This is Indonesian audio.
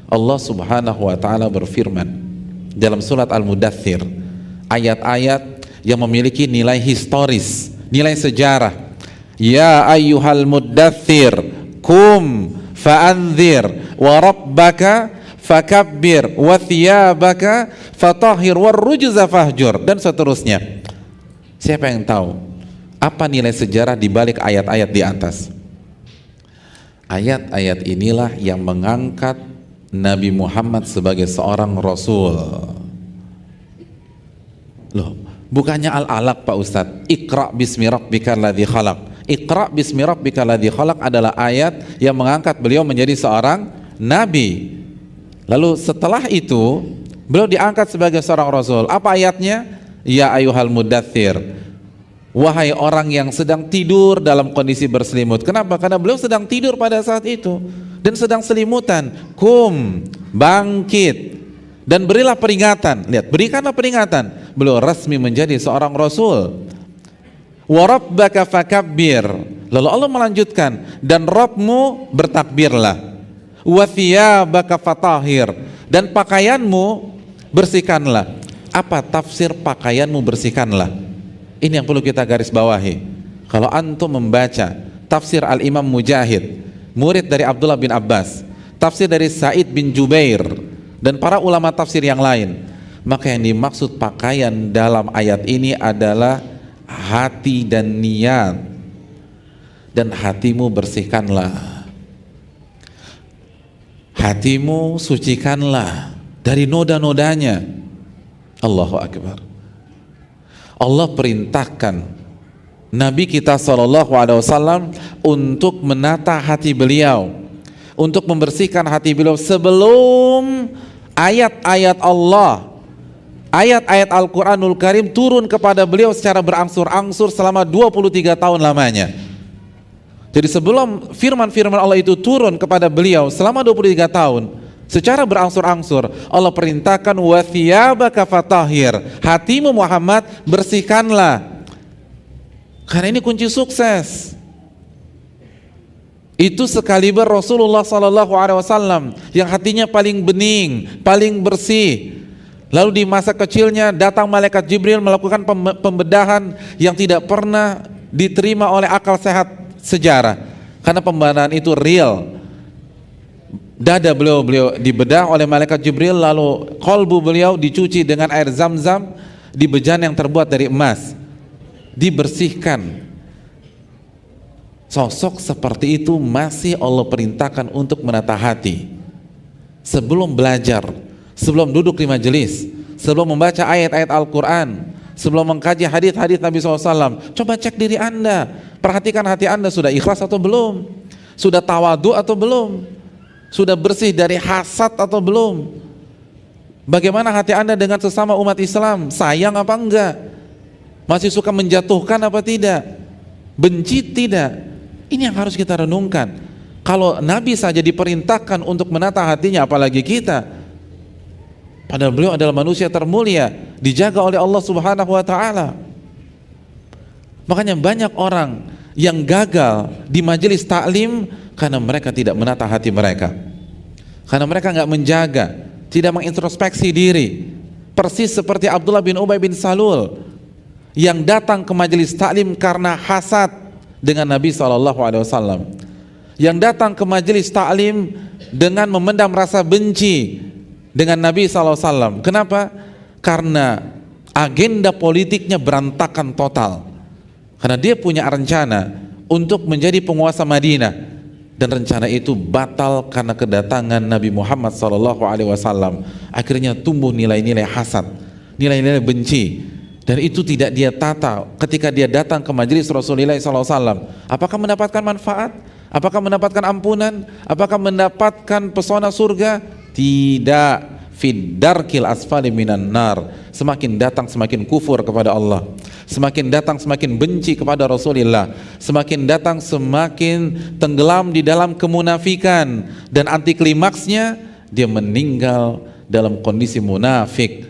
Allah Subhanahu wa taala berfirman dalam surat Al-Mudaththir, ayat-ayat yang memiliki nilai historis, nilai sejarah. Ya ayyuhal muddaththir kum fa'anzir wa rabbaka fakabbir wa thiyabaka fatahhir war rujza fahjur, dan seterusnya. Siapa yang tahu apa nilai sejarah di balik ayat-ayat di atas? Ayat-ayat inilah yang mengangkat Nabi Muhammad sebagai seorang Rasul. Loh, bukannya Al-Alaq Pak Ustadz, Iqra bismi rabbikal ladzi khalaq. Iqra bismi rabbikal ladzi khalaq adalah ayat yang mengangkat beliau menjadi seorang Nabi. Lalu setelah itu beliau diangkat sebagai seorang Rasul. Apa ayatnya? Ya ayyuhal muddaththir, wahai orang yang sedang tidur dalam kondisi berselimut. Kenapa? Karena beliau sedang tidur pada saat itu dan sedang selimutan. Kum, bangkit dan berilah peringatan. Lihat, berikanlah peringatan. Beliau resmi menjadi seorang Rasul. Wa rabbaka fakabbir. Lalu Allah melanjutkan, dan Rabbmu bertakbirlah. Wa thiyabaka fatahhir, dan pakaianmu bersihkanlah. Apa tafsir pakaianmu bersihkanlah? Ini yang perlu kita garis bawahi. Kalau antum membaca tafsir Al-Imam Mujahid, murid dari Abdullah bin Abbas, tafsir dari Sa'id bin Jubair, dan para ulama tafsir yang lain, maka yang dimaksud pakaian dalam ayat ini adalah hati dan niat. Dan hatimu bersihkanlah, hatimu sucikanlah dari noda-nodanya. Allahu Akbar. Allah perintahkan Nabi kita SAW untuk menata hati beliau, untuk membersihkan hati beliau sebelum ayat-ayat Allah, ayat-ayat Al-Quranul Karim turun kepada beliau secara berangsur-angsur selama 23 tahun lamanya. Jadi sebelum firman-firman Allah itu turun kepada beliau selama 23 tahun secara berangsur-angsur, Allah perintahkan wa thiyabaka fatahhir, hatimu Muhammad bersihkanlah. Karena ini kunci sukses. Itu sekaliber Rasulullah SAW yang hatinya paling bening, paling bersih. Lalu di masa kecilnya datang malaikat Jibril melakukan pembedahan yang tidak pernah diterima oleh akal sehat sejarah, karena pembedahan itu real. Dada beliau dibedah oleh malaikat Jibril, lalu kolbu beliau dicuci dengan air zam-zam di bejana yang terbuat dari emas, dibersihkan. Sosok seperti itu masih Allah perintahkan untuk menata hati sebelum belajar, sebelum duduk di majelis, sebelum membaca ayat-ayat Al-Quran, sebelum mengkaji hadis-hadis Nabi SAW. Coba cek diri Anda, perhatikan hati Anda, sudah ikhlas atau belum, sudah tawadu atau belum, sudah bersih dari hasad atau belum. Bagaimana hati Anda dengan sesama umat Islam, sayang apa enggak, masih suka menjatuhkan apa tidak, benci tidak. Ini yang harus kita renungkan. Kalau Nabi saja diperintahkan untuk menata hatinya, apalagi kita. Padahal beliau adalah manusia termulia, dijaga oleh Allah Subhanahu wa taala. Makanya banyak orang yang gagal di majelis taklim karena mereka tidak menata hati mereka. Karena mereka enggak menjaga, tidak mengintrospeksi diri. Persis seperti Abdullah bin Ubay bin Salul yang datang ke majelis taklim karena hasad dengan Nabi SAW, yang datang ke majelis taklim dengan memendam rasa benci dengan Nabi SAW. Kenapa? Karena agenda politiknya berantakan total. Karena dia punya rencana untuk menjadi penguasa Madinah, dan rencana itu batal karena kedatangan Nabi Muhammad SAW. Akhirnya tumbuh nilai-nilai hasad, nilai-nilai benci. Dan itu tidak dia tata ketika dia datang ke majelis Rasulullah SAW. Apakah mendapatkan manfaat? Apakah mendapatkan ampunan? Apakah mendapatkan pesona surga? Tidak. Fiddarkil asfali minan nar. Semakin datang semakin kufur kepada Allah, semakin datang semakin benci kepada Rasulullah, semakin datang semakin tenggelam di dalam kemunafikan, dan anti klimaksnya dia meninggal dalam kondisi munafik.